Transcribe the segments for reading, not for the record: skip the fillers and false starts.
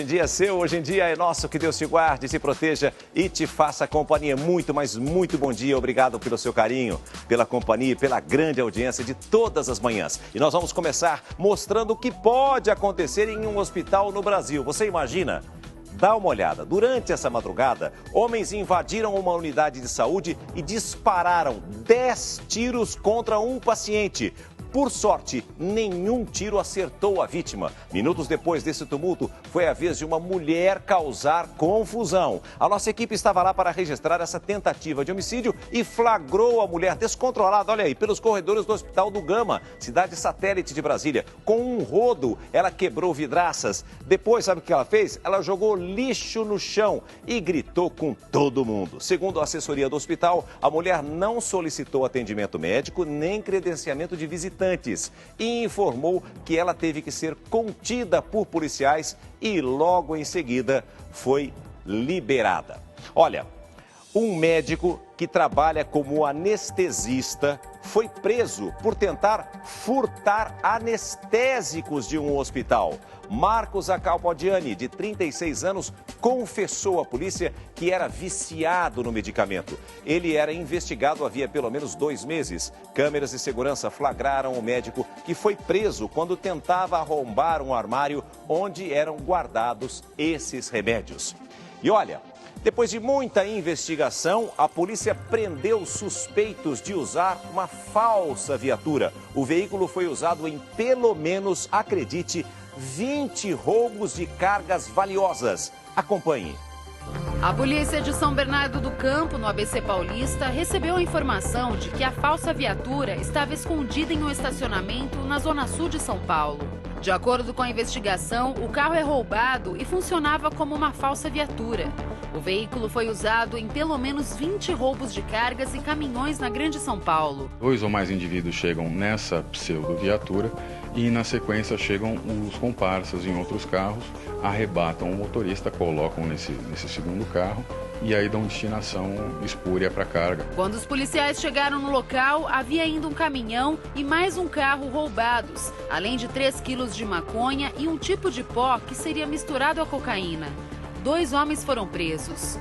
Hoje em dia é seu, hoje em dia é nosso. Que Deus te guarde, te proteja e te faça companhia. Muito, mas muito bom dia. Obrigado pelo seu carinho, pela companhia, pela grande audiência de todas as manhãs. E nós vamos começar mostrando o que pode acontecer em um hospital no Brasil. Você imagina? Dá uma olhada. Durante essa madrugada, homens invadiram uma unidade de saúde e dispararam 10 tiros contra um paciente. Por sorte, nenhum tiro acertou a vítima. Minutos depois desse tumulto, foi a vez de uma mulher causar confusão. A nossa equipe estava lá para registrar essa tentativa de homicídio e flagrou a mulher descontrolada, olha aí, pelos corredores do Hospital do Gama, cidade satélite de Brasília. Com um rodo, ela quebrou vidraças. Depois, sabe o que ela fez? Ela jogou lixo no chão e gritou com todo mundo. Segundo a assessoria do hospital, a mulher não solicitou atendimento médico nem credenciamento de visitante e informou que ela teve que ser contida por policiais e logo em seguida foi liberada. Olha, um médico que trabalha como anestesista foi preso por tentar furtar anestésicos de um hospital. Marcos Acalpodiani, de 36 anos, confessou à polícia que era viciado no medicamento. Ele era investigado havia pelo menos 2 meses. Câmeras de segurança flagraram o médico que foi preso quando tentava arrombar um armário onde eram guardados esses remédios. E olha, depois de muita investigação, a polícia prendeu suspeitos de usar uma falsa viatura. O veículo foi usado em pelo menos, acredite, 20 roubos de cargas valiosas. Acompanhe. A polícia de São Bernardo do Campo, no ABC Paulista, recebeu a informação de que a falsa viatura estava escondida em um estacionamento na zona sul de São Paulo. De acordo com a investigação, o carro é roubado e funcionava como uma falsa viatura. O veículo foi usado em pelo menos 20 roubos de cargas e caminhões na Grande São Paulo. 2 ou mais indivíduos chegam nessa pseudo-viatura e, na sequência, chegam os comparsas em outros carros, arrebatam o motorista, colocam nesse segundo carro e aí dão destinação espúria para a carga. Quando os policiais chegaram no local, havia ainda um caminhão e mais um carro roubados, além de 3 quilos de maconha e um tipo de pó que seria misturado à cocaína. 2 homens foram presos.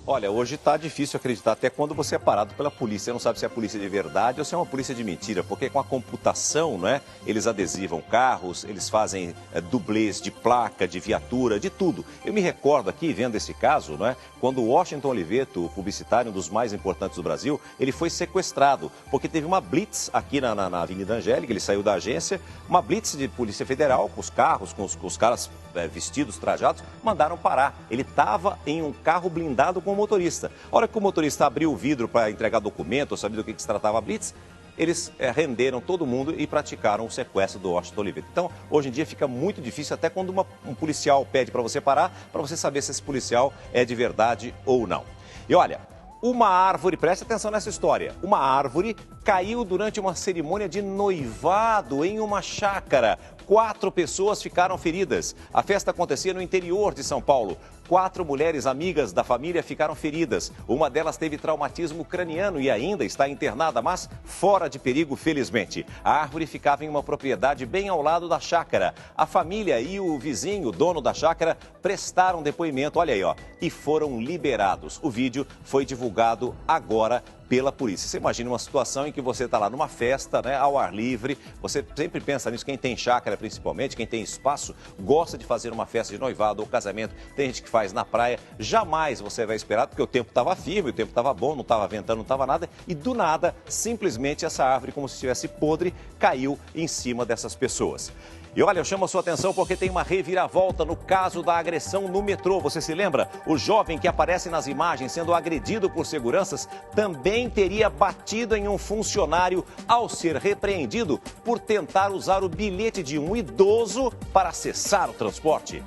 Olha, hoje está difícil acreditar até quando você é parado pela polícia. Você não sabe se é a polícia de verdade ou se é uma polícia de mentira, porque com a computação, né, eles adesivam carros, eles fazem dublês de placa, de viatura, de tudo. Eu me recordo aqui, vendo esse caso, né, quando o Washington Oliveto, publicitário, um dos mais importantes do Brasil, ele foi sequestrado, porque teve uma blitz aqui na Avenida Angélica, ele saiu da agência, uma blitz de Polícia Federal, com os carros, com os caras vestidos, trajados, mandaram parar. Ele estava em um carro blindado com o motorista. A hora que o motorista abriu o vidro para entregar documento, sabia do que se tratava a blitz, eles renderam todo mundo e praticaram o sequestro do Washington Oliveto. Então, hoje em dia fica muito difícil, até quando um policial pede para você parar, para você saber se esse policial é de verdade ou não. E olha, uma árvore, preste atenção nessa história, uma árvore caiu durante uma cerimônia de noivado em uma chácara. 4 pessoas ficaram feridas. A festa acontecia no interior de São Paulo. 4 mulheres amigas da família ficaram feridas. Uma delas teve traumatismo craniano e ainda está internada, mas fora de perigo, felizmente. A árvore ficava em uma propriedade bem ao lado da chácara. A família e o vizinho, dono da chácara, prestaram depoimento, olha aí, ó, e foram liberados. O vídeo foi divulgado agora pela polícia. Você imagina uma situação em que você está lá numa festa, né, ao ar livre, você sempre pensa nisso, quem tem chácara principalmente, quem tem espaço, gosta de fazer uma festa de noivado ou casamento, tem gente que faz na praia, jamais você vai esperar, porque o tempo estava firme, o tempo estava bom, não estava ventando, não estava nada, e do nada, simplesmente essa árvore, como se estivesse podre, caiu em cima dessas pessoas. E olha, eu chamo a sua atenção porque tem uma reviravolta no caso da agressão no metrô. Você se lembra? O jovem que aparece nas imagens sendo agredido por seguranças também teria batido em um funcionário ao ser repreendido por tentar usar o bilhete de um idoso para acessar o transporte.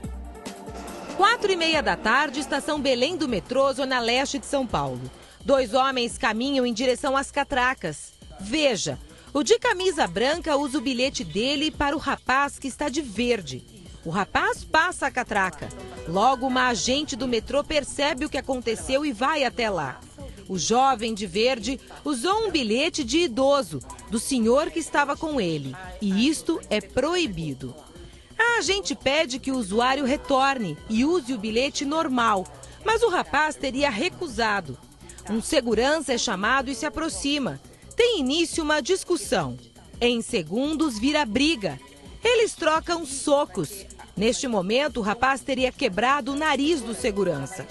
4h30 da tarde, estação Belém do metrô, zona leste de São Paulo. 2 homens caminham em direção às catracas. Veja, o de camisa branca usa o bilhete dele para o rapaz que está de verde. O rapaz passa a catraca. Logo, uma agente do metrô percebe o que aconteceu e vai até lá. O jovem de verde usou um bilhete de idoso, do senhor que estava com ele. E isto é proibido. A agente pede que o usuário retorne e use o bilhete normal, mas o rapaz teria recusado. Um segurança é chamado e se aproxima. Tem início uma discussão. Em segundos vira briga. Eles trocam socos. Neste momento, o rapaz teria quebrado o nariz do segurança.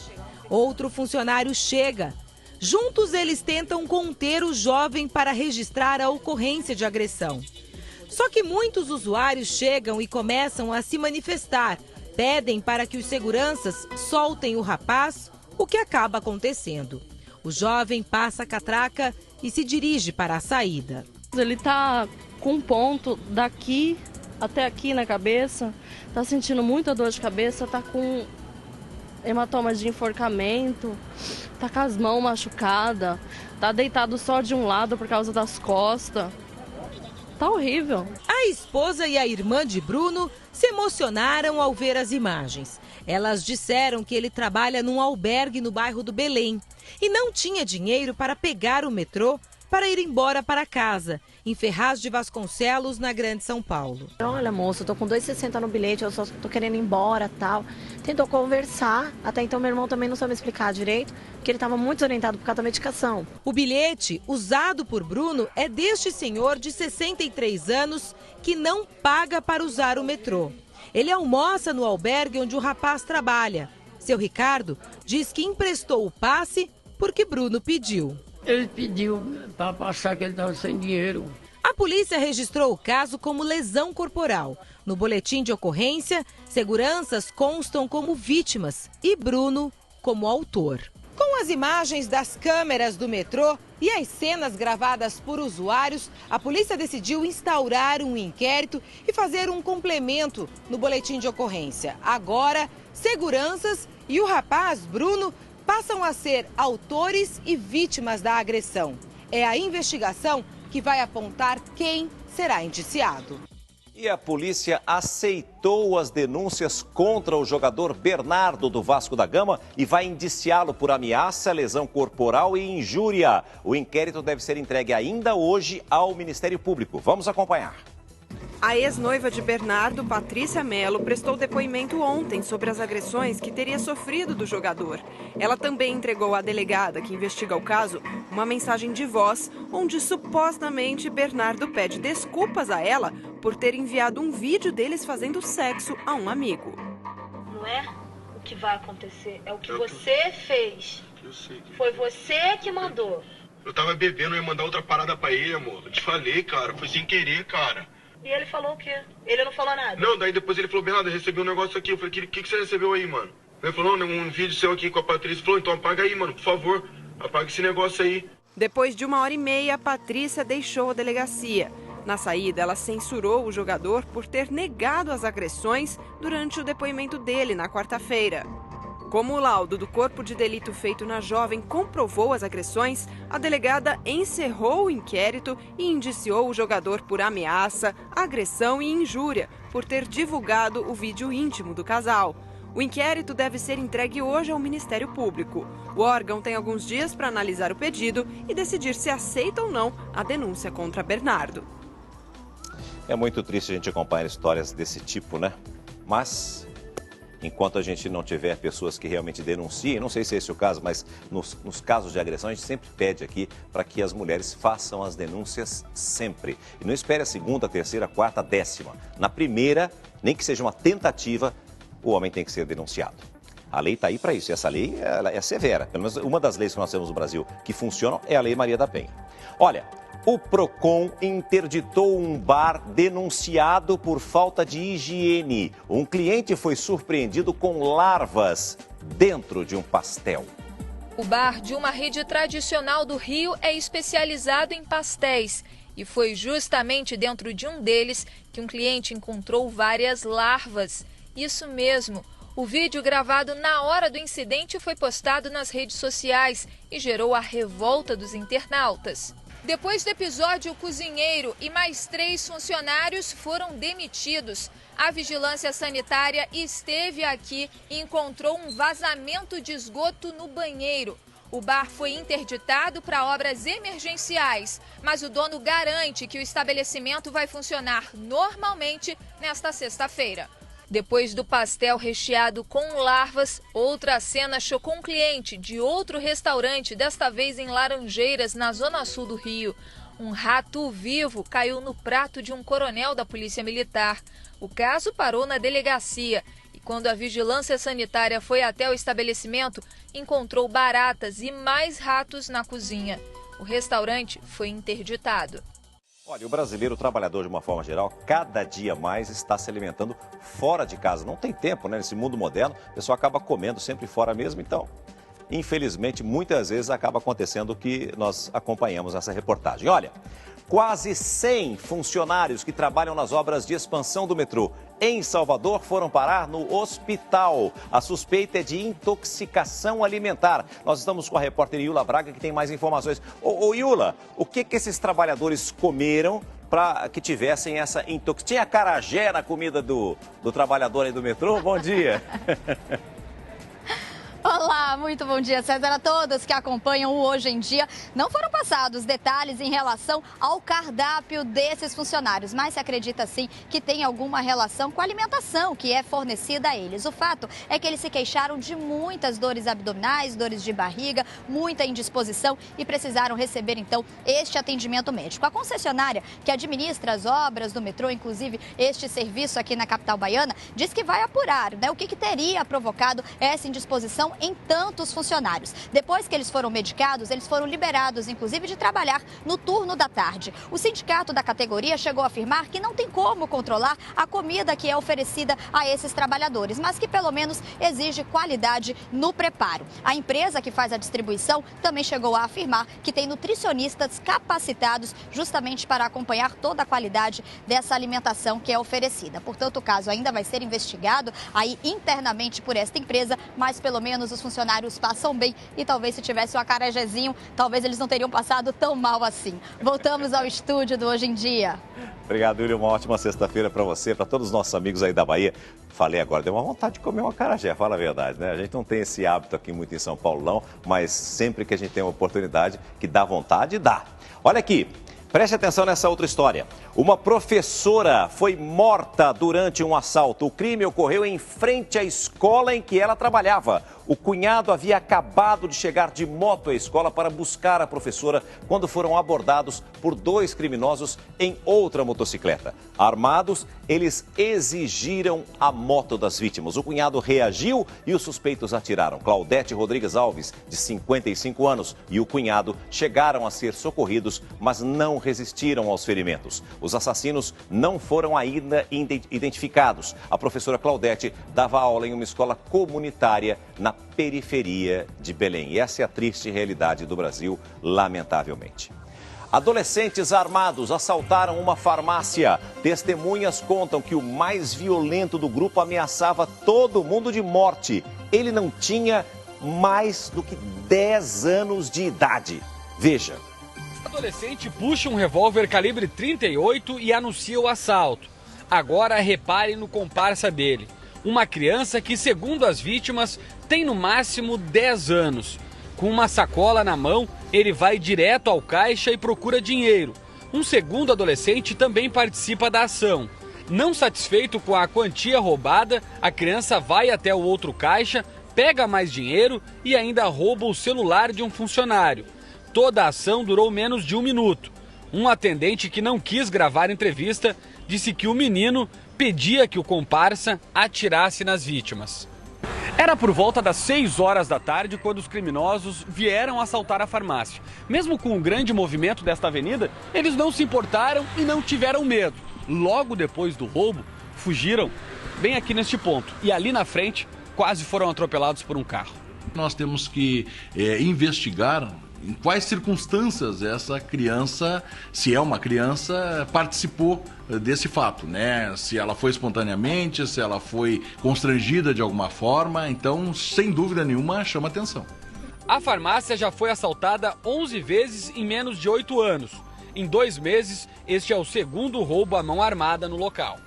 Outro funcionário chega. Juntos, eles tentam conter o jovem para registrar a ocorrência de agressão. Só que muitos usuários chegam e começam a se manifestar. Pedem para que os seguranças soltem o rapaz, o que acaba acontecendo. O jovem passa a catraca e se dirige para a saída. Ele está com um ponto daqui até aqui na cabeça, está sentindo muita dor de cabeça, está com hematoma de enforcamento, está com as mãos machucadas, está deitado só de um lado por causa das costas. Tá horrível. A esposa e a irmã de Bruno se emocionaram ao ver as imagens. Elas disseram que ele trabalha num albergue no bairro do Belém e não tinha dinheiro para pegar o metrô para ir embora para casa, em Ferraz de Vasconcelos, na Grande São Paulo. Olha, moço, eu tô com R$2,60 no bilhete, eu só tô querendo ir embora, tal. Tentou conversar, até então meu irmão também não soube explicar direito, porque ele estava muito desorientado por causa da medicação. O bilhete usado por Bruno é deste senhor de 63 anos que não paga para usar o metrô. Ele almoça no albergue onde o rapaz trabalha. Seu Ricardo diz que emprestou o passe porque Bruno pediu. Ele pediu para passar que ele estava sem dinheiro. A polícia registrou o caso como lesão corporal. No boletim de ocorrência, seguranças constam como vítimas e Bruno como autor. Com as imagens das câmeras do metrô e as cenas gravadas por usuários, a polícia decidiu instaurar um inquérito e fazer um complemento no boletim de ocorrência. Agora, seguranças e o rapaz, Bruno, passam a ser autores e vítimas da agressão. É a investigação que vai apontar quem será indiciado. E a polícia aceitou as denúncias contra o jogador Bernardo do Vasco da Gama e vai indiciá-lo por ameaça, lesão corporal e injúria. O inquérito deve ser entregue ainda hoje ao Ministério Público. Vamos acompanhar. A ex-noiva de Bernardo, Patrícia Mello, prestou depoimento ontem sobre as agressões que teria sofrido do jogador. Ela também entregou à delegada que investiga o caso uma mensagem de voz onde supostamente Bernardo pede desculpas a ela por ter enviado um vídeo deles fazendo sexo a um amigo. Não é o que vai acontecer, é o que você fez. Foi você que mandou. Eu tava bebendo, eu ia mandar outra parada pra ele, amor. Eu te falei, cara, foi sem querer, cara. E ele falou o quê? Ele não falou nada? Não, daí depois ele falou, Bernardo, eu recebi um negócio aqui. Eu falei, o que você recebeu aí, mano? Ele falou, um vídeo seu aqui com a Patrícia. Ele falou, então apaga aí, mano, por favor. Apaga esse negócio aí. Depois de 1h30, a Patrícia deixou a delegacia. Na saída, ela censurou o jogador por ter negado as agressões durante o depoimento dele na quarta-feira. Como o laudo do corpo de delito feito na jovem comprovou as agressões, a delegada encerrou o inquérito e indiciou o jogador por ameaça, agressão e injúria, por ter divulgado o vídeo íntimo do casal. O inquérito deve ser entregue hoje ao Ministério Público. O órgão tem alguns dias para analisar o pedido e decidir se aceita ou não a denúncia contra Bernardo. É muito triste a gente acompanhar histórias desse tipo, né? Mas enquanto a gente não tiver pessoas que realmente denunciem, não sei se é esse o caso, mas nos casos de agressão a gente sempre pede aqui para que as mulheres façam as denúncias sempre. E não espere a segunda, terceira, quarta, 10ª. Na primeira, nem que seja uma tentativa, o homem tem que ser denunciado. A lei está aí para isso, e essa lei é severa. Pelo menos uma das leis que nós temos no Brasil que funcionam é a Lei Maria da Penha. Olha, o Procon interditou um bar denunciado por falta de higiene. Um cliente foi surpreendido com larvas dentro de um pastel. O bar de uma rede tradicional do Rio é especializado em pastéis. E foi justamente dentro de um deles que um cliente encontrou várias larvas. Isso mesmo. O vídeo gravado na hora do incidente foi postado nas redes sociais e gerou a revolta dos internautas. Depois do episódio, o cozinheiro e mais 3 funcionários foram demitidos. A vigilância sanitária esteve aqui e encontrou um vazamento de esgoto no banheiro. O bar foi interditado para obras emergenciais, mas o dono garante que o estabelecimento vai funcionar normalmente nesta sexta-feira. Depois do pastel recheado com larvas, outra cena chocou um cliente de outro restaurante, desta vez em Laranjeiras, na zona sul do Rio. Um rato vivo caiu no prato de um coronel da Polícia Militar. O caso parou na delegacia e, quando a vigilância sanitária foi até o estabelecimento, encontrou baratas e mais ratos na cozinha. O restaurante foi interditado. Olha, o brasileiro trabalhador, de uma forma geral, cada dia mais está se alimentando fora de casa. Não tem tempo, né? Nesse mundo moderno, a pessoa acaba comendo sempre fora mesmo. Então, infelizmente, muitas vezes acaba acontecendo o que nós acompanhamos nessa reportagem. Olha, quase 100 funcionários que trabalham nas obras de expansão do metrô em Salvador foram parar no hospital. A suspeita é de intoxicação alimentar. Nós estamos com a repórter Iula Braga, que tem mais informações. Ô Iula, o que esses trabalhadores comeram para que tivessem essa intoxicação? Tinha acarajé na comida do trabalhador aí do metrô? Bom dia. Olá, muito bom dia, César, a todos que acompanham o Hoje em Dia. Não foram passados detalhes em relação ao cardápio desses funcionários, mas se acredita sim que tem alguma relação com a alimentação que é fornecida a eles. O fato é que eles se queixaram de muitas dores abdominais, dores de barriga, muita indisposição e precisaram receber então este atendimento médico. A concessionária que administra as obras do metrô, inclusive este serviço aqui na capital baiana, diz que vai apurar, né, o que teria provocado essa indisposição em tantos funcionários. Depois que eles foram medicados, eles foram liberados, inclusive, de trabalhar no turno da tarde. O sindicato da categoria chegou a afirmar que não tem como controlar a comida que é oferecida a esses trabalhadores, mas que pelo menos exige qualidade no preparo. A empresa que faz a distribuição também chegou a afirmar que tem nutricionistas capacitados justamente para acompanhar toda a qualidade dessa alimentação que é oferecida. Portanto, o caso ainda vai ser investigado aí internamente por esta empresa, mas pelo menos os funcionários passam bem e talvez se tivesse um acarajézinho, talvez eles não teriam passado tão mal assim. Voltamos ao estúdio do Hoje em Dia. Obrigado, Yuri. Uma ótima sexta-feira para você, para todos os nossos amigos aí da Bahia. Falei agora, deu uma vontade de comer um acarajé, fala a verdade, né? A gente não tem esse hábito aqui muito em São Paulo, não, mas sempre que a gente tem uma oportunidade que dá vontade, dá. Olha aqui. Preste atenção nessa outra história. Uma professora foi morta durante um assalto. O crime ocorreu em frente à escola em que ela trabalhava. O cunhado havia acabado de chegar de moto à escola para buscar a professora quando foram abordados por 2 criminosos em outra motocicleta. Armados, eles exigiram a moto das vítimas. O cunhado reagiu e os suspeitos atiraram. Claudete Rodrigues Alves, de 55 anos, e o cunhado chegaram a ser socorridos, mas não resistiram aos ferimentos. Os assassinos não foram ainda identificados. A professora Claudete dava aula em uma escola comunitária na periferia de Belém. E essa é a triste realidade do Brasil, lamentavelmente. Adolescentes armados assaltaram uma farmácia. Testemunhas contam que o mais violento do grupo ameaçava todo mundo de morte. Ele não tinha mais do que 10 anos de idade. Veja. O adolescente puxa um revólver calibre 38 e anuncia o assalto. Agora repare no comparsa dele. Uma criança que, segundo as vítimas, tem no máximo 10 anos. Com uma sacola na mão, ele vai direto ao caixa e procura dinheiro. Um segundo adolescente também participa da ação. Não satisfeito com a quantia roubada, a criança vai até o outro caixa, pega mais dinheiro e ainda rouba o celular de um funcionário. Toda a ação durou menos de 1 minuto. Um atendente que não quis gravar a entrevista disse que o menino pedia que o comparsa atirasse nas vítimas. Era por volta das 6 horas da tarde quando os criminosos vieram assaltar a farmácia. Mesmo com o grande movimento desta avenida, eles não se importaram e não tiveram medo. Logo depois do roubo, fugiram bem aqui neste ponto. E ali na frente, quase foram atropelados por um carro. Nós temos que investigar em quais circunstâncias essa criança, se é uma criança, participou desse fato, né? Se ela foi espontaneamente, se ela foi constrangida de alguma forma, então, sem dúvida nenhuma, chama atenção. A farmácia já foi assaltada 11 vezes em menos de 8 anos. Em 2 meses, este é o segundo roubo à mão armada no local.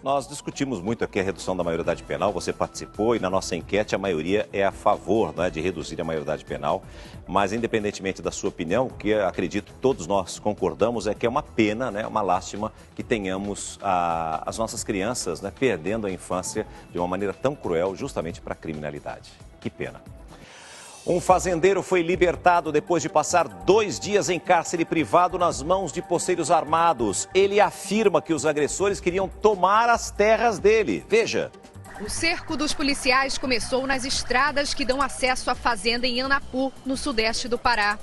Nós discutimos muito aqui a redução da maioridade penal, você participou e na nossa enquete a maioria é a favor, né, de reduzir a maioridade penal, mas independentemente da sua opinião, o que acredito todos nós concordamos é que é uma pena, né, uma lástima que tenhamos as nossas crianças, né, perdendo a infância de uma maneira tão cruel justamente para a criminalidade. Que pena. Um fazendeiro foi libertado depois de passar 2 dias em cárcere privado nas mãos de poceiros armados. Ele afirma que os agressores queriam tomar as terras dele. Veja. O cerco dos policiais começou nas estradas que dão acesso à fazenda em Anapu, no sudeste do Pará.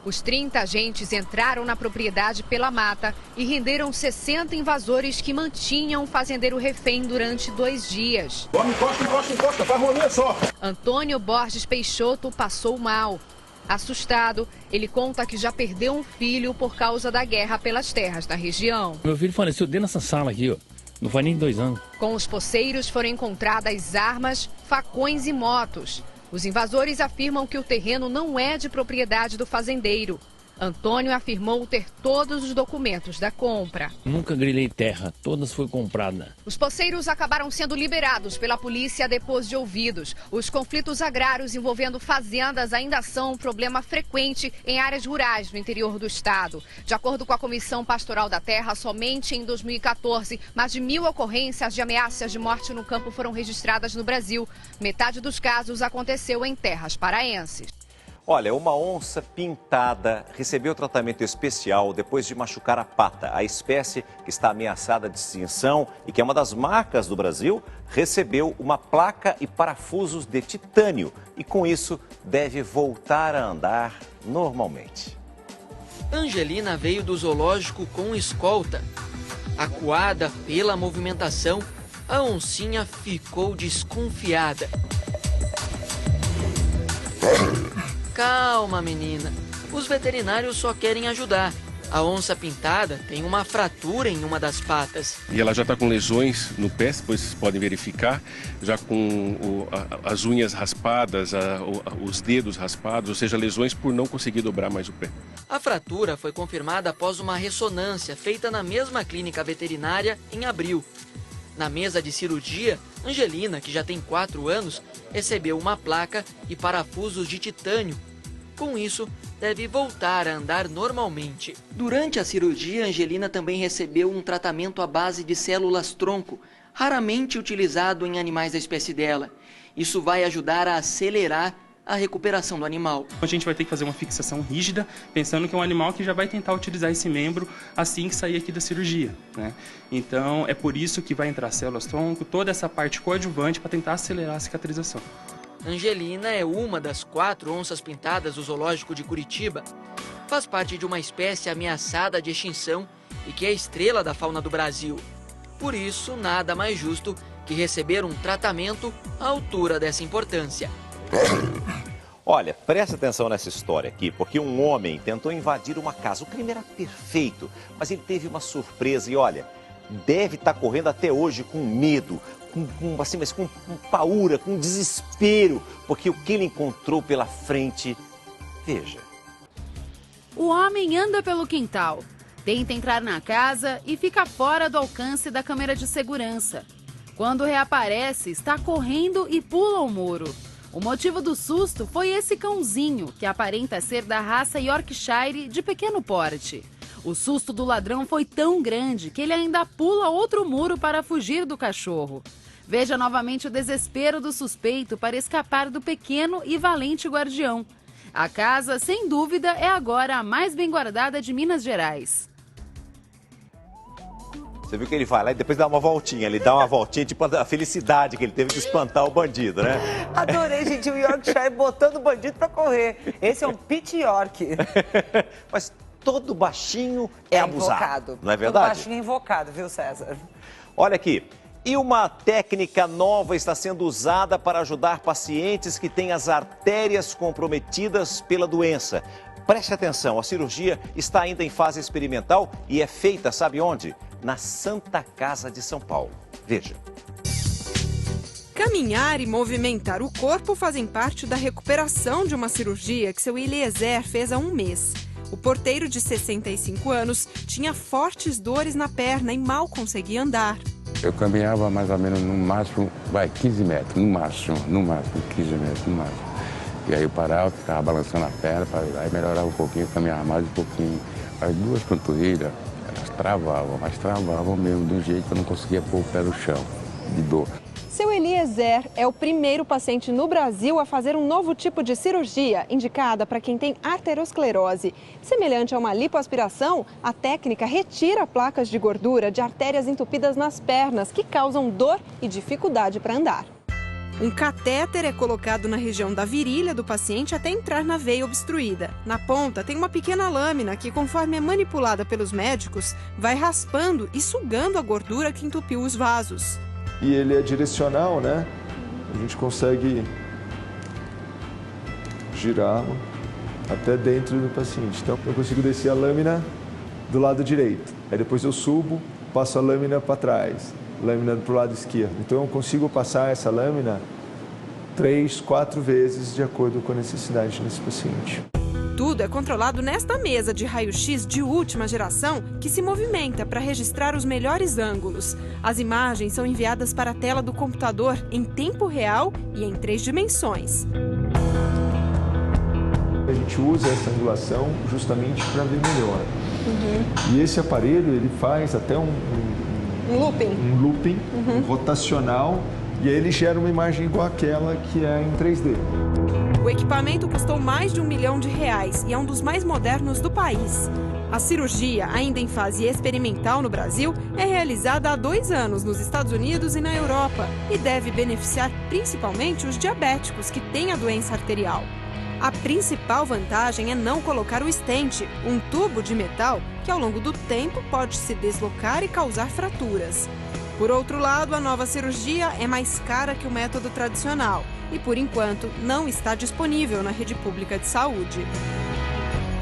Os 30 agentes entraram na propriedade pela mata e renderam 60 invasores que mantinham o fazendeiro refém durante 2 dias. Encosta, faz rolinha só. Antônio Borges Peixoto passou mal. Assustado, ele conta que já perdeu um filho por causa da guerra pelas terras da região. Meu filho faleceu dentro dessa sala aqui, ó. Não faz nem 2 anos. Com os poceiros foram encontradas armas, facões e motos. Os invasores afirmam que o terreno não é de propriedade do fazendeiro. Antônio afirmou ter todos os documentos da compra. Nunca grilhei terra, todas foi comprada. Os poceiros acabaram sendo liberados pela polícia depois de ouvidos. Os conflitos agrários envolvendo fazendas ainda são um problema frequente em áreas rurais no interior do estado. De acordo com a Comissão Pastoral da Terra, somente em 2014, mais de 1.000 ocorrências de ameaças de morte no campo foram registradas no Brasil. Metade dos casos aconteceu em terras paraenses. Olha, uma onça pintada recebeu tratamento especial depois de machucar a pata. A espécie, que está ameaçada de extinção e que é uma das marcas do Brasil, recebeu uma placa e parafusos de titânio e, com isso, deve voltar a andar normalmente. Angelina veio do zoológico com escolta. Acuada pela movimentação, a oncinha ficou desconfiada. Calma, menina. Os veterinários só querem ajudar. A onça pintada tem uma fratura em uma das patas. E ela já está com lesões no pé, depois vocês podem verificar, já com as unhas raspadas, os dedos raspados, ou seja, lesões por não conseguir dobrar mais o pé. A fratura foi confirmada após uma ressonância feita na mesma clínica veterinária em abril. Na mesa de cirurgia, Angelina, que já tem 4 anos, recebeu uma placa e parafusos de titânio. Com isso, deve voltar a andar normalmente. Durante a cirurgia, Angelina também recebeu um tratamento à base de células-tronco, raramente utilizado em animais da espécie dela. Isso vai ajudar a acelerar a recuperação do animal. A gente vai ter que fazer uma fixação rígida, pensando que é um animal que já vai tentar utilizar esse membro assim que sair aqui da cirurgia, né? Então, é por isso que vai entrar células-tronco, toda essa parte coadjuvante para tentar acelerar a cicatrização. Angelina é uma das 4 onças pintadas do zoológico de Curitiba. Faz parte de uma espécie ameaçada de extinção e que é estrela da fauna do Brasil. Por isso, nada mais justo que receber um tratamento à altura dessa importância. Olha, presta atenção nessa história aqui, porque um homem tentou invadir uma casa. O crime era perfeito, mas ele teve uma surpresa e, olha, deve estar correndo até hoje com medo, com paura, com desespero, porque o que ele encontrou pela frente, veja. O homem anda pelo quintal, tenta entrar na casa e fica fora do alcance da câmera de segurança. Quando reaparece, está correndo e pula o muro. O motivo do susto foi esse cãozinho, que aparenta ser da raça Yorkshire de pequeno porte. O susto do ladrão foi tão grande que ele ainda pula outro muro para fugir do cachorro. Veja novamente o desespero do suspeito para escapar do pequeno e valente guardião. A casa, sem dúvida, é agora a mais bem guardada de Minas Gerais. Você viu que ele vai lá e depois dá uma voltinha. Ele dá uma voltinha, tipo a felicidade que ele teve de espantar o bandido, né? Adorei, gente, o Yorkshire botando o bandido pra correr. Esse é um Pit York. Mas todo baixinho é abusado, invocado. Não é verdade? Todo baixinho é invocado, viu, César? Olha aqui. E uma técnica nova está sendo usada para ajudar pacientes que têm as artérias comprometidas pela doença. Preste atenção, a cirurgia está ainda em fase experimental e é feita, sabe onde? Na Santa Casa de São Paulo. Veja. Caminhar e movimentar o corpo fazem parte da recuperação de uma cirurgia que seu Eliezer fez há um mês. O porteiro, de 65 anos, tinha fortes dores na perna e mal conseguia andar. Eu caminhava mais ou menos no máximo, 15 metros, no máximo 15 metros, no máximo. E aí eu parava, ficava balançando a perna, aí melhorava um pouquinho, caminhava mais um pouquinho. As duas panturrilhas, elas travavam mesmo, do jeito que eu não conseguia pôr o pé no chão, de dor. Seu Eliezer é o primeiro paciente no Brasil a fazer um novo tipo de cirurgia, indicada para quem tem arteriosclerose. Semelhante a uma lipoaspiração, a técnica retira placas de gordura de artérias entupidas nas pernas, que causam dor e dificuldade para andar. Um catéter é colocado na região da virilha do paciente até entrar na veia obstruída. Na ponta tem uma pequena lâmina que, conforme é manipulada pelos médicos, vai raspando e sugando a gordura que entupiu os vasos. E ele é direcional, né? A gente consegue girá-lo até dentro do paciente. Então, eu consigo descer a lâmina do lado direito. Aí depois eu subo, passo a lâmina para trás, lâmina para o lado esquerdo. Então, eu consigo passar essa lâmina 3, 4 vezes de acordo com a necessidade desse paciente. Tudo é controlado nesta mesa de raio-x de última geração que se movimenta para registrar os melhores ângulos. As imagens são enviadas para a tela do computador em tempo real e em 3 dimensões. A gente usa essa angulação justamente para ver melhor. E esse aparelho ele faz até um looping rotacional, e aí ele gera uma imagem igual àquela que é em 3D. O equipamento custou mais de R$1 milhão e é um dos mais modernos do país. A cirurgia, ainda em fase experimental no Brasil, é realizada há 2 anos nos Estados Unidos e na Europa e deve beneficiar principalmente os diabéticos que têm a doença arterial. A principal vantagem é não colocar o stent, um tubo de metal que ao longo do tempo pode se deslocar e causar fraturas. Por outro lado, a nova cirurgia é mais cara que o método tradicional e, por enquanto, não está disponível na rede pública de saúde.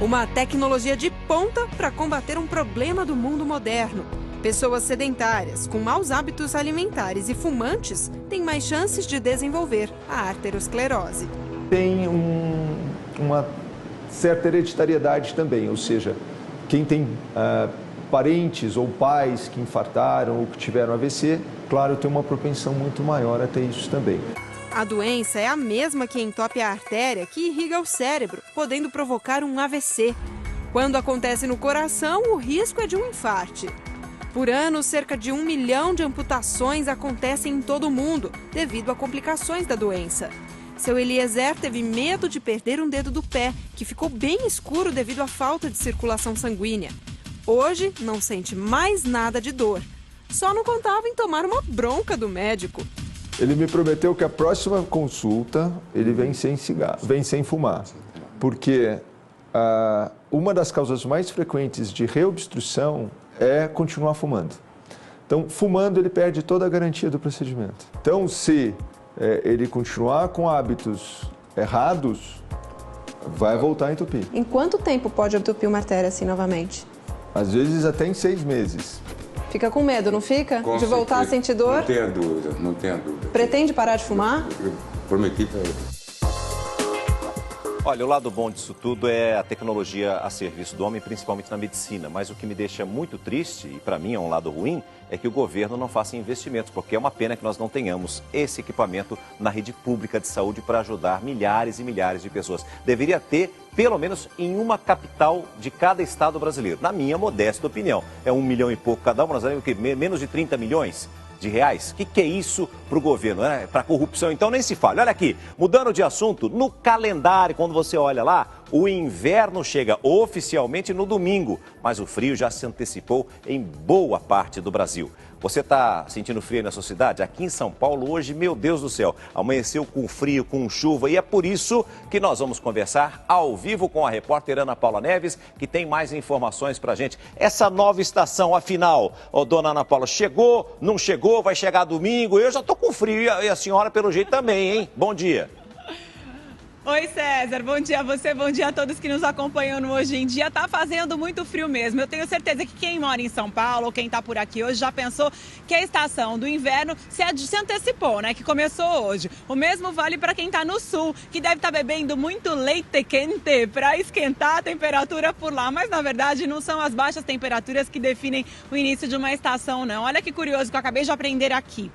Uma tecnologia de ponta para combater um problema do mundo moderno. Pessoas sedentárias, com maus hábitos alimentares e fumantes têm mais chances de desenvolver a arteriosclerose. Tem uma certa hereditariedade também, ou seja, quem tem parentes ou pais que infartaram ou que tiveram AVC, claro, tem uma propensão muito maior a ter isso também. A doença é a mesma que entope a artéria que irriga o cérebro, podendo provocar um AVC. Quando acontece no coração, o risco é de um infarte. Por ano, cerca de 1 milhão de amputações acontecem em todo o mundo, devido a complicações da doença. Seu Eliezer teve medo de perder um dedo do pé, que ficou bem escuro devido à falta de circulação sanguínea. Hoje, não sente mais nada de dor. Só não contava em tomar uma bronca do médico. Ele me prometeu que a próxima consulta ele vem sem cigarro, vem sem fumar, porque uma das causas mais frequentes de reobstrução é continuar fumando. Então, fumando, ele perde toda a garantia do procedimento. Então, se ele continuar com hábitos errados, vai voltar a entupir. Em quanto tempo pode entupir uma artéria assim novamente? Às vezes até em 6 meses. Fica com medo, não fica? De voltar a sentir dor? Não tenha dúvida, não tenha dúvida. Pretende parar de fumar? Eu prometi para ele. Olha, o lado bom disso tudo é a tecnologia a serviço do homem, principalmente na medicina. Mas o que me deixa muito triste, e para mim é um lado ruim, é que o governo não faça investimentos, porque é uma pena que nós não tenhamos esse equipamento na rede pública de saúde para ajudar milhares e milhares de pessoas. Deveria ter, pelo menos, em uma capital de cada estado brasileiro. Na minha modesta opinião. É 1 milhão e pouco cada uma, nós temos menos de 30 milhões de reais. O que é isso para o governo? Para a corrupção, então, nem se fala. Olha aqui, mudando de assunto, no calendário, quando você olha lá, o inverno chega oficialmente no domingo, mas o frio já se antecipou em boa parte do Brasil. Você está sentindo frio aí na sua cidade? Aqui em São Paulo hoje, meu Deus do céu, amanheceu com frio, com chuva, e é por isso que nós vamos conversar ao vivo com a repórter Ana Paula Neves, que tem mais informações pra gente. Essa nova estação, afinal, dona Ana Paula, chegou, não chegou, vai chegar domingo? Eu já tô com frio e a senhora pelo jeito também, hein? Bom dia. Oi, César, bom dia a você, bom dia a todos que nos acompanham no Hoje em Dia. Tá fazendo muito frio mesmo. Eu tenho certeza que quem mora em São Paulo ou quem tá por aqui hoje já pensou que a estação do inverno se antecipou, né? Que começou hoje. O mesmo vale para quem tá no sul, que deve estar bebendo muito leite quente para esquentar a temperatura por lá. Mas, na verdade, não são as baixas temperaturas que definem o início de uma estação, não. Olha que curioso que eu acabei de aprender aqui.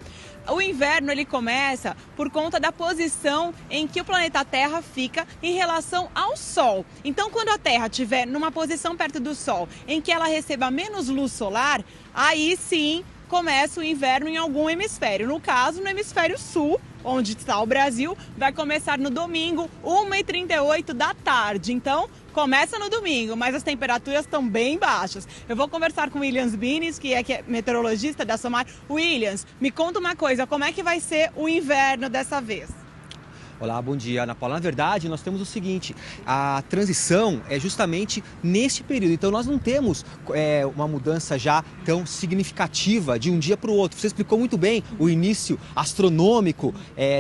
O inverno ele começa por conta da posição em que o planeta Terra fica em relação ao Sol. Então, quando a Terra estiver numa posição perto do Sol em que ela receba menos luz solar, aí sim começa o inverno em algum hemisfério. No caso, no hemisfério sul, onde está o Brasil, vai começar no domingo, 1h38 da tarde. Então, começa no domingo, mas as temperaturas estão bem baixas. Eu vou conversar com o Williams Bines, que é meteorologista da SOMAR. Williams, me conta uma coisa, como é que vai ser o inverno dessa vez? Olá, bom dia, Ana Paula. Na verdade, nós temos o seguinte, a transição é justamente neste período. Então, nós não temos uma mudança já tão significativa de um dia para o outro. Você explicou muito bem o início astronômico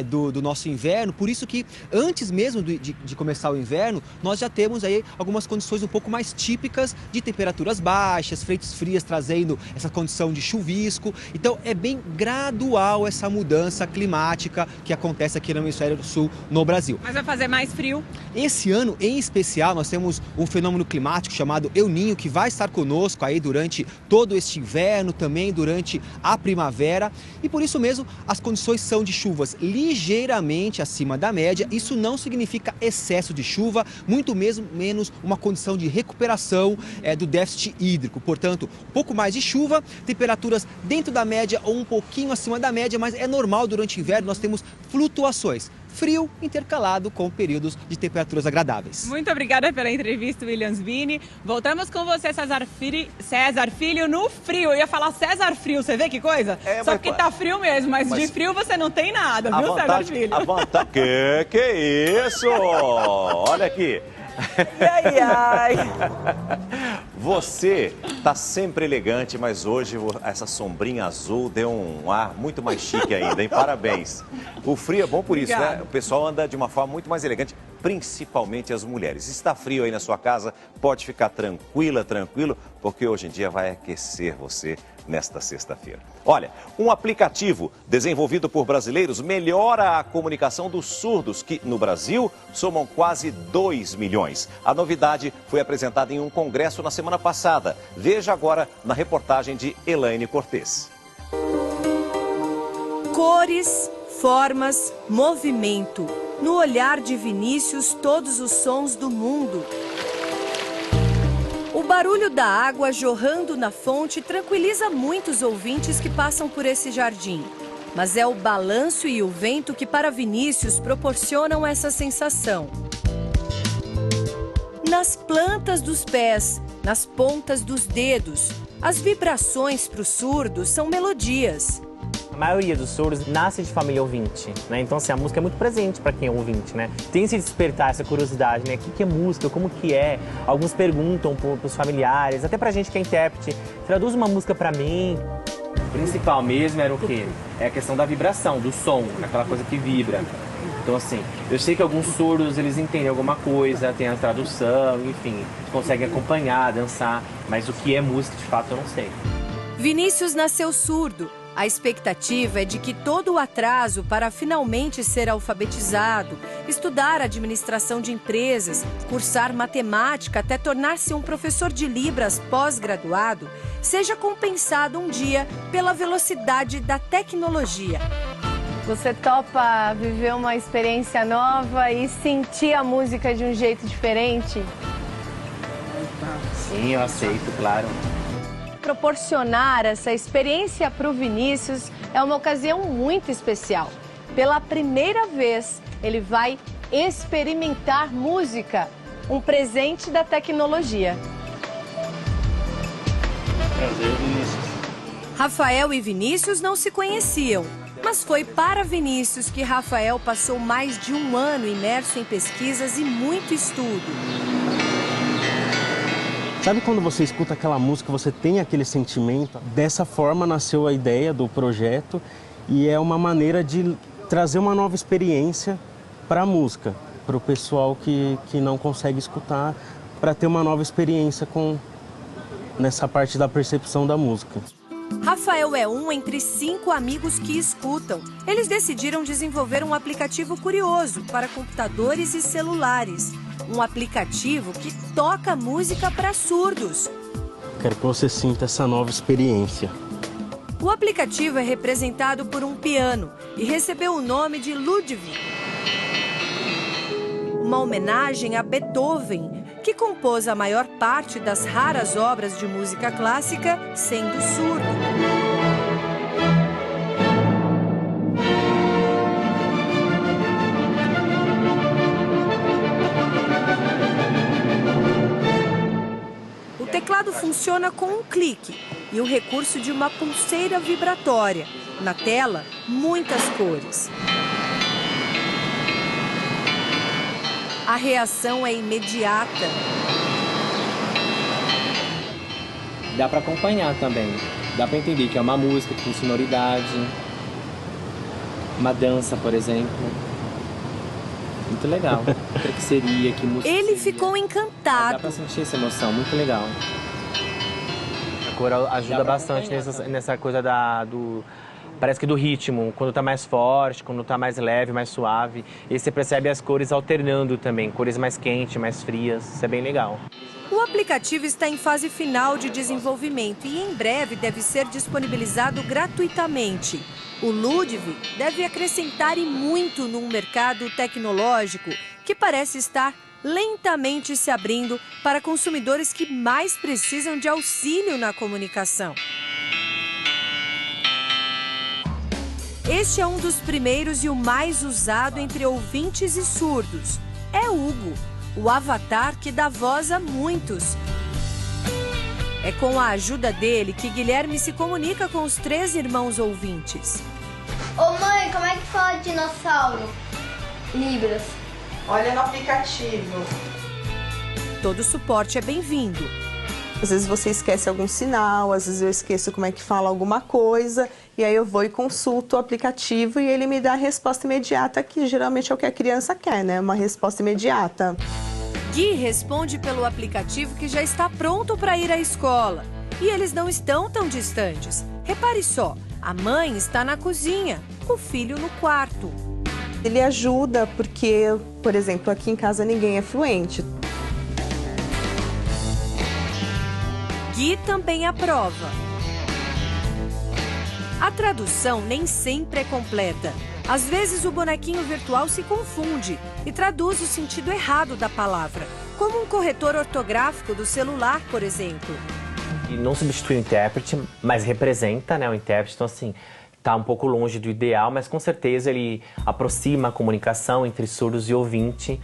do nosso inverno. Por isso que, antes mesmo de começar o inverno, nós já temos aí algumas condições um pouco mais típicas de temperaturas baixas, frentes frias trazendo essa condição de chuvisco. Então, é bem gradual essa mudança climática que acontece aqui no hemisfério sul, no Brasil. Mas vai fazer mais frio? Esse ano, em especial, nós temos um fenômeno climático chamado El Niño, que vai estar conosco aí durante todo este inverno, também durante a primavera. E por isso mesmo, as condições são de chuvas ligeiramente acima da média. Isso não significa excesso de chuva, muito mesmo menos uma condição de recuperação do déficit hídrico. Portanto, um pouco mais de chuva, temperaturas dentro da média ou um pouquinho acima da média, mas é normal durante o inverno nós temos flutuações. Frio intercalado com períodos de temperaturas agradáveis. Muito obrigada pela entrevista, Williams Bini. Voltamos com você, César Filho, no frio. Eu ia falar César Frio, você vê que coisa? Só porque tá frio mesmo, mas de frio você não tem nada, viu, César Filho? A vantagem... Que isso? Olha aqui. Ai, ai. Você tá sempre elegante, mas hoje essa sombrinha azul deu um ar muito mais chique ainda, hein? Parabéns. O frio é bom por isso, né? O pessoal anda de uma forma muito mais elegante, principalmente as mulheres. Se está frio aí na sua casa, pode ficar tranquilo, porque hoje em dia vai aquecer você nesta sexta-feira. Olha, um aplicativo desenvolvido por brasileiros melhora a comunicação dos surdos, que no Brasil somam quase 2 milhões. A novidade foi apresentada em um congresso na semana passada. Veja agora na reportagem de Elaine Cortez. Cores, formas, movimento. No olhar de Vinícius, todos os sons do mundo. O barulho da água jorrando na fonte tranquiliza muitos ouvintes que passam por esse jardim. Mas é o balanço e o vento que para Vinícius proporcionam essa sensação. Nas plantas dos pés, nas pontas dos dedos, as vibrações para os surdos são melodias. A maioria dos surdos nasce de família ouvinte, né? Então, assim, a música é muito presente para quem é ouvinte, né? Tem que se despertar essa curiosidade, né? O que é música? Como que é? Alguns perguntam para os familiares, até pra gente que é intérprete. Traduz uma música para mim. O principal mesmo era o quê? É a questão da vibração, do som, aquela coisa que vibra. Então, assim, eu sei que alguns surdos, eles entendem alguma coisa, tem a tradução, enfim, conseguem acompanhar, dançar, mas o que é música, de fato, eu não sei. Vinícius nasceu surdo. A expectativa é de que todo o atraso para finalmente ser alfabetizado, estudar administração de empresas, cursar matemática até tornar-se um professor de Libras pós-graduado, seja compensado um dia pela velocidade da tecnologia. Você topa viver uma experiência nova e sentir a música de um jeito diferente? Sim, eu aceito, claro. Proporcionar essa experiência para o Vinícius é uma ocasião muito especial. Pela primeira vez, ele vai experimentar música, um presente da tecnologia. Prazer, Vinícius. Rafael e Vinícius não se conheciam, mas foi para Vinícius que Rafael passou mais de um ano imerso em pesquisas e muito estudo. Sabe quando você escuta aquela música, você tem aquele sentimento? Dessa forma nasceu a ideia do projeto e é uma maneira de trazer uma nova experiência para a música. para o pessoal que não consegue escutar, para ter uma nova experiência nessa parte da percepção da música. Rafael é um entre 5 amigos que escutam. Eles decidiram desenvolver um aplicativo curioso para computadores e celulares. Um aplicativo que toca música para surdos. Quero que você sinta essa nova experiência. O aplicativo é representado por um piano e recebeu o nome de Ludwig, uma homenagem a Beethoven, que compôs a maior parte das raras obras de música clássica sendo surdo. O teclado funciona com um clique e o recurso de uma pulseira vibratória. Na tela, muitas cores. A reação é imediata. Dá para acompanhar também. Dá para entender que é uma música que tem sonoridade, uma dança, por exemplo. Muito legal. O que seria, que música Ele seria. ficou encantado. Dá para sentir essa emoção, muito legal. A cor ajuda bastante nessa coisa parece que do ritmo, quando tá mais forte, quando tá mais leve, mais suave. E você percebe as cores alternando também, cores mais quentes, mais frias, isso é bem legal. O aplicativo está em fase final de desenvolvimento e em breve deve ser disponibilizado gratuitamente. O Ludwig deve acrescentar e muito num mercado tecnológico que parece estar lentamente se abrindo para consumidores que mais precisam de auxílio na comunicação. Este é um dos primeiros e o mais usado entre ouvintes e surdos. É Hugo, o avatar que dá voz a muitos. É com a ajuda dele que Guilherme se comunica com os 3 irmãos ouvintes. Ô mãe, como é que fala dinossauro? Libras. Olha no aplicativo. Todo suporte é bem-vindo. Às vezes você esquece algum sinal, às vezes eu esqueço como é que fala alguma coisa, e aí eu vou e consulto o aplicativo e ele me dá a resposta imediata, que geralmente é o que a criança quer, né? Uma resposta imediata. Gui responde pelo aplicativo que já está pronto para ir à escola. E eles não estão tão distantes. Repare só, a mãe está na cozinha, o filho no quarto. Ele ajuda porque, por exemplo, aqui em casa ninguém é fluente. Gui também aprova. A tradução nem sempre é completa. Às vezes o bonequinho virtual se confunde e traduz o sentido errado da palavra, como um corretor ortográfico do celular, por exemplo. E não substitui o intérprete, mas representa, né, o intérprete. Então, assim, tá um pouco longe do ideal, mas com certeza ele aproxima a comunicação entre surdos e ouvinte.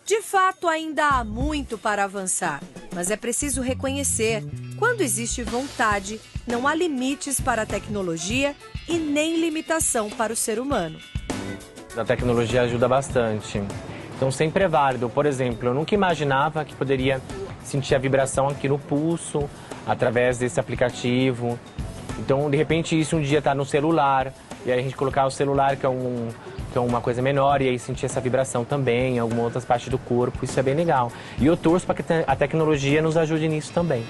De fato, ainda há muito para avançar, mas é preciso reconhecer, quando existe vontade, não há limites para a tecnologia e nem limitação para o ser humano. A tecnologia ajuda bastante. Então sempre é válido. Por exemplo, eu nunca imaginava que poderia sentir a vibração aqui no pulso, através desse aplicativo. Então, de repente, isso um dia está no celular, e aí a gente colocar o celular, que é uma coisa menor, e aí sentir essa vibração também em algumas outras partes do corpo, isso é bem legal. E eu torço para que a tecnologia nos ajude nisso também.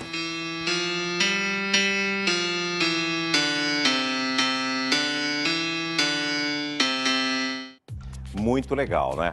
Muito legal, né?